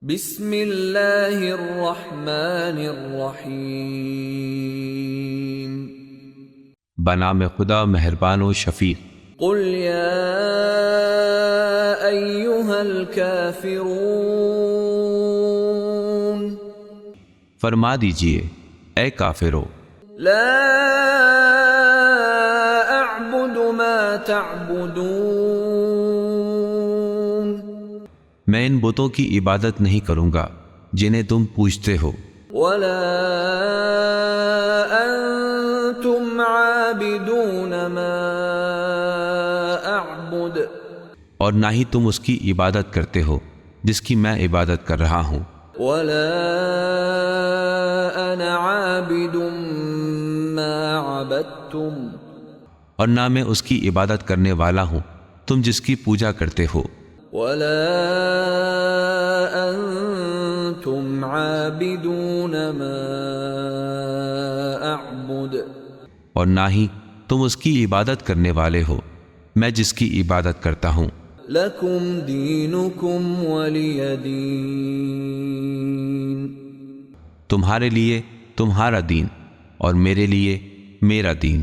بسم اللہ الرحمن الرحیم بنام خدا مہربان و شفیق۔ قل یا ایہا الکافرون فرما دیجئے اے کافرو، لا اعبد ما تعبدون میں ان بتوں کی عبادت نہیں کروں گا جنہیں تم پوجتے ہو، ولا انتم عابدون ما اعبد اور نہ ہی تم اس کی عبادت کرتے ہو جس کی میں عبادت کر رہا ہوں، ولا انا عابد ما عبدتم اور نہ میں اس کی عبادت کرنے والا ہوں تم جس کی پوجا کرتے ہو، ولا انتم عابدون ما اعبد اور نہ ہی تم اس کی عبادت کرنے والے ہو میں جس کی عبادت کرتا ہوں۔ لکم دینکم ولی دین تمہارے لیے تمہارا دین اور میرے لیے میرا دین۔